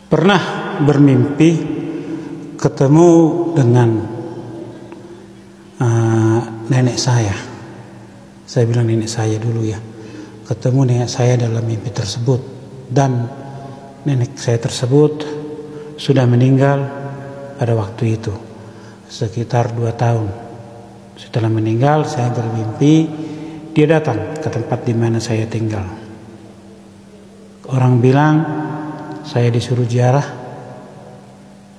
Pernah bermimpi ketemu dengan nenek saya. Saya bilang nenek saya dulu ya. Ketemu nenek saya dalam mimpi tersebut, dan nenek saya tersebut sudah meninggal pada waktu itu, sekitar 2 tahun. Setelah meninggal, saya bermimpi dia datang ke tempat di mana saya tinggal. Orang bilang saya disuruh ziarah,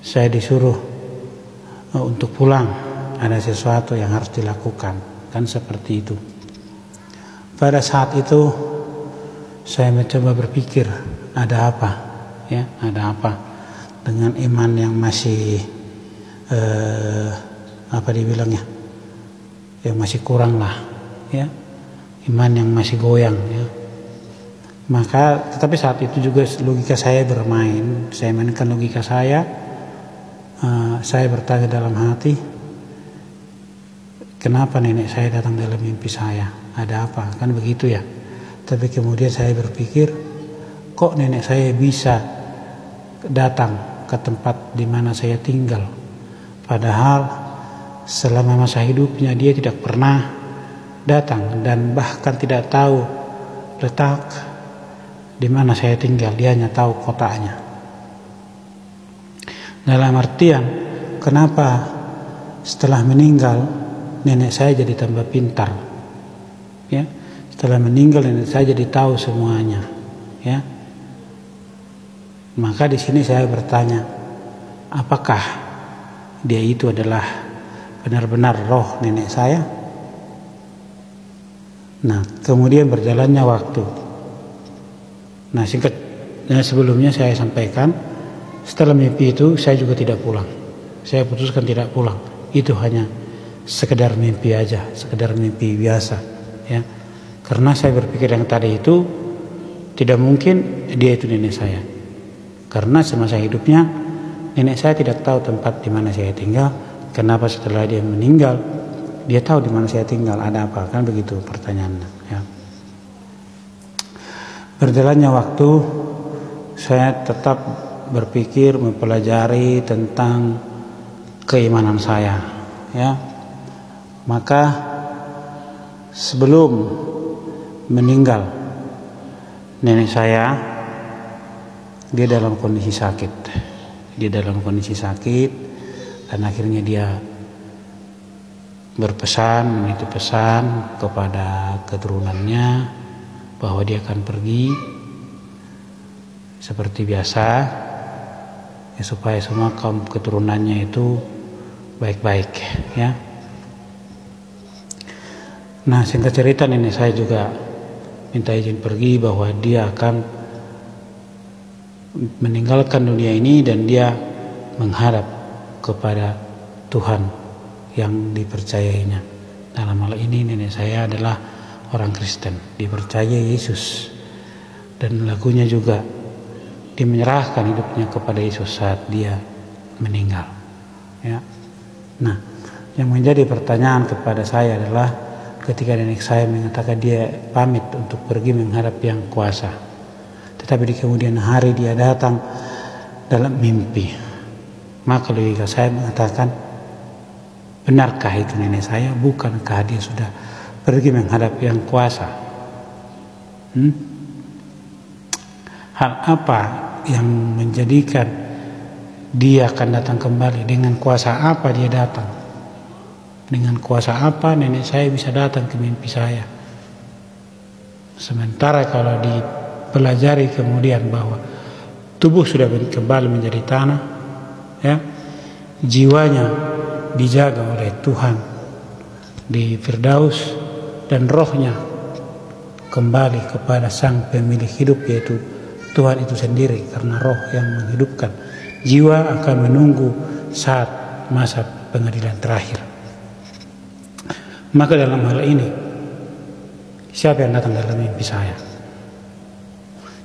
saya disuruh untuk pulang, ada sesuatu yang harus dilakukan, kan seperti itu. Pada saat itu saya mencoba berpikir, ada apa ya, ada apa dengan iman yang masih apa dibilangnya, yang masih kurang lah ya, iman yang masih goyang ya. Maka tetapi saat itu juga logika saya bermain, saya mainkan logika saya bertanya dalam hati, kenapa nenek saya datang dalam mimpi saya, ada apa, kan begitu ya. Tapi kemudian saya berpikir, kok nenek saya bisa datang ke tempat di mana saya tinggal, padahal selama masa hidupnya dia tidak pernah datang dan bahkan tidak tahu letak di mana saya tinggal, dia hanya tahu kotanya. Dalam artian, kenapa setelah meninggal nenek saya jadi tambah pintar, ya? Setelah meninggal nenek saya jadi tahu semuanya, ya. Maka di sini saya bertanya, apakah dia itu adalah benar-benar roh nenek saya? Nah, kemudian berjalannya waktu. Nah, sebelumnya saya sampaikan, setelah mimpi itu saya juga tidak pulang. Saya putuskan tidak pulang. Itu hanya sekedar mimpi aja, sekedar mimpi biasa, ya. Karena saya berpikir yang tadi itu tidak mungkin dia itu nenek saya. Karena semasa hidupnya nenek saya tidak tahu tempat di mana saya tinggal. Kenapa setelah dia meninggal dia tahu di mana saya tinggal? Ada apa? Kan begitu pertanyaannya, ya. Berjalannya waktu, saya tetap berpikir, mempelajari tentang keimanan saya, ya. Maka sebelum meninggal nenek saya, dia dalam kondisi sakit. Dia dalam kondisi sakit, dan akhirnya dia berpesan, menitip pesan kepada keturunannya bahwa dia akan pergi seperti biasa, ya, supaya semua kaum keturunannya itu baik-baik, ya. Nah, singkat cerita nenek saya juga minta izin pergi, bahwa dia akan meninggalkan dunia ini dan dia menghadap kepada Tuhan yang dipercayainya. Dalam hal ini nenek saya adalah orang Kristen, dipercaya Yesus, dan lagunya juga dia menyerahkan hidupnya kepada Yesus saat dia meninggal, ya. Nah, yang menjadi pertanyaan kepada saya adalah ketika nenek saya mengatakan dia pamit untuk pergi menghadap Yang Kuasa, tetapi di kemudian hari dia datang dalam mimpi, maka logika saya mengatakan, benarkah itu nenek saya? Bukankah dia sudah pergi menghadap Yang Kuasa? Hal apa yang menjadikan dia akan datang kembali? Dengan kuasa apa dia datang? Dengan kuasa apa nenek saya bisa datang ke mimpi saya? Sementara kalau dipelajari kemudian bahwa tubuh sudah kembali menjadi tanah, ya, jiwanya dijaga oleh Tuhan di Firdaus, dan rohnya kembali kepada sang pemilik hidup, yaitu Tuhan itu sendiri, karena roh yang menghidupkan. Jiwa akan menunggu saat masa pengadilan terakhir. Maka dalam hal ini, siapa yang datang dalam mimpi saya?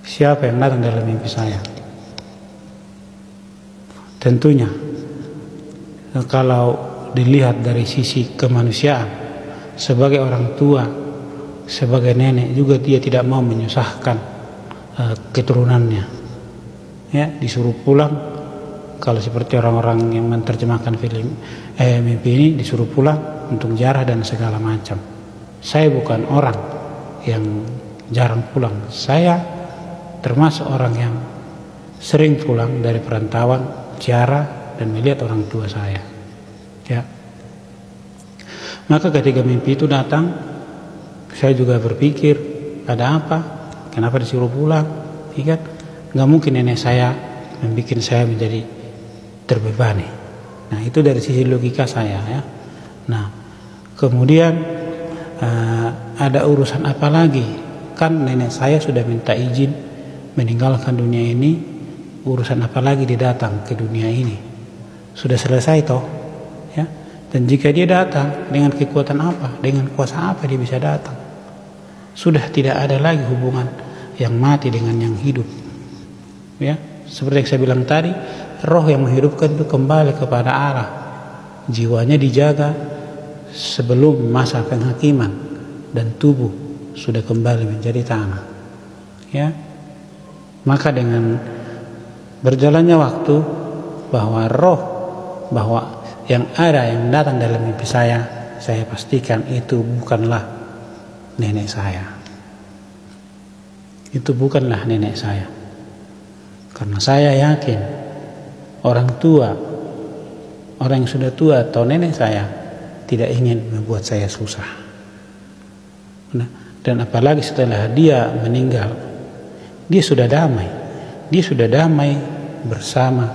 Siapa yang datang dalam mimpi saya? Tentunya kalau dilihat dari sisi kemanusiaan, sebagai orang tua, sebagai nenek juga, dia tidak mau menyusahkan keturunannya, ya, disuruh pulang. Kalau seperti orang-orang yang menerjemahkan mimpi ini, disuruh pulang untuk ziarah dan segala macam. Saya bukan orang yang jarang pulang. Saya termasuk orang yang sering pulang dari perantauan, ziarah dan melihat orang tua saya. Ya. Maka ketika mimpi itu datang, saya juga berpikir, ada apa? Kenapa disuruh pulang? Ya kan? Nggak mungkin nenek saya membuat saya menjadi terbebani. Nah, itu dari sisi logika saya, ya. Nah, kemudian ada urusan apa lagi? Kan nenek saya sudah minta izin meninggalkan dunia ini. Urusan apa lagi dia datang ke dunia ini? Sudah selesai toh, ya. Dan jika dia datang, dengan kekuatan apa? Dengan kuasa apa dia bisa datang? Sudah tidak ada lagi hubungan yang mati dengan yang hidup, ya. Seperti yang saya bilang tadi, roh yang menghidupkan itu kembali kepada Allah. Jiwanya dijaga sebelum masa penghakiman, dan tubuh sudah kembali menjadi tanah, ya. Maka dengan berjalannya waktu, bahwa yang ada yang datang dalam mimpi saya pastikan itu bukanlah nenek saya. Itu bukanlah nenek saya. Karena saya yakin orang yang sudah tua atau nenek saya tidak ingin membuat saya susah. Nah, dan apalagi setelah dia meninggal, dia sudah damai. Dia sudah damai bersama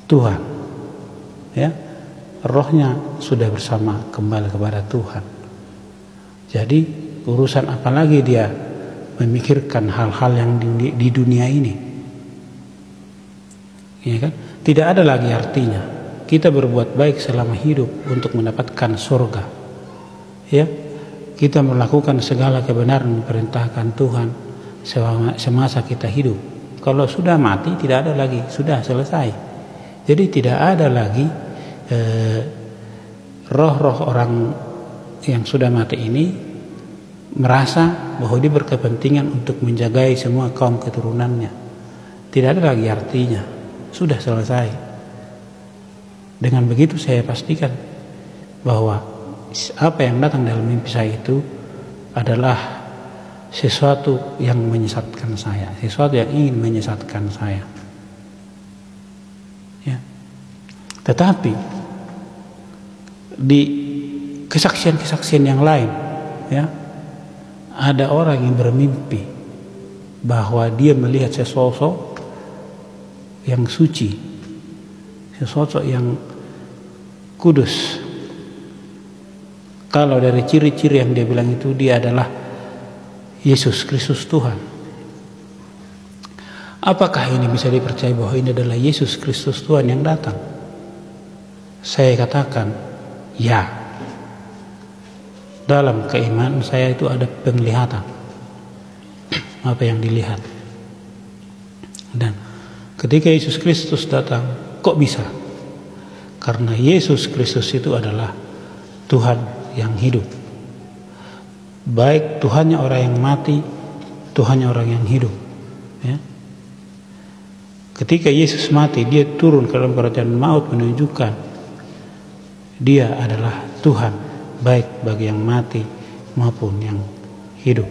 Tuhan. Ya, rohnya sudah bersama kembali kepada Tuhan. Jadi urusan apalagi dia memikirkan hal-hal yang di dunia ini, ya kan? Tidak ada lagi artinya kita berbuat baik selama hidup untuk mendapatkan surga, ya. Kita melakukan segala kebenaran diperintahkan Tuhan semasa kita hidup. Kalau sudah mati tidak ada lagi, sudah selesai. Jadi tidak ada lagi roh-roh orang yang sudah mati ini merasa bahwa dia berkepentingan untuk menjagai semua kaum keturunannya. Tidak ada lagi artinya, sudah selesai. Dengan begitu saya pastikan bahwa apa yang datang dalam mimpi saya itu adalah sesuatu yang menyesatkan saya, sesuatu yang ingin menyesatkan saya, ya. Tetapi di kesaksian-kesaksian yang lain, ya, ada orang yang bermimpi bahwa dia melihat sesosok yang suci, sesosok yang kudus. Kalau dari ciri-ciri yang dia bilang itu, dia adalah Yesus Kristus Tuhan. Apakah ini bisa dipercaya bahwa ini adalah Yesus Kristus Tuhan yang datang? Saya katakan, ya. Dalam keimanan saya itu ada penglihatan apa yang dilihat. Dan ketika Yesus Kristus datang, kok bisa? Karena Yesus Kristus itu adalah Tuhan yang hidup. Baik Tuhannya orang yang mati, Tuhannya orang yang hidup, ya. Ketika Yesus mati, dia turun ke dalam kerajaan maut, menunjukkan dia adalah Tuhan, baik bagi yang mati maupun yang hidup.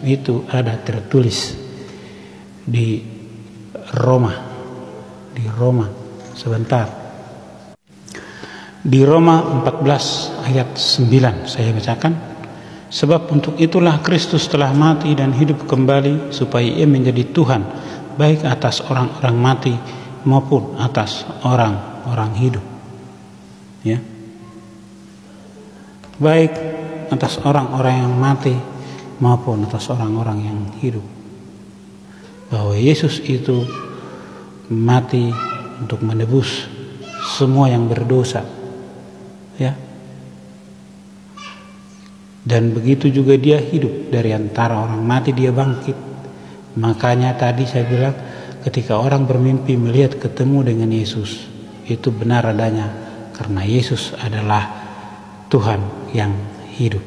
Itu ada tertulis di Roma. Sebentar. Di Roma 14 ayat 9 saya bacakan. Sebab untuk itulah Kristus telah mati dan hidup kembali, supaya ia menjadi Tuhan baik atas orang-orang mati maupun atas orang-orang hidup, ya. Baik atas orang-orang yang mati maupun atas orang-orang yang hidup. Bahwa Yesus itu mati untuk menebus semua yang berdosa, ya. Dan begitu juga dia hidup dari antara orang mati, dia bangkit. Makanya tadi saya bilang, ketika orang bermimpi melihat ketemu dengan Yesus, itu benar adanya, karena Yesus adalah Tuhan yang hidup.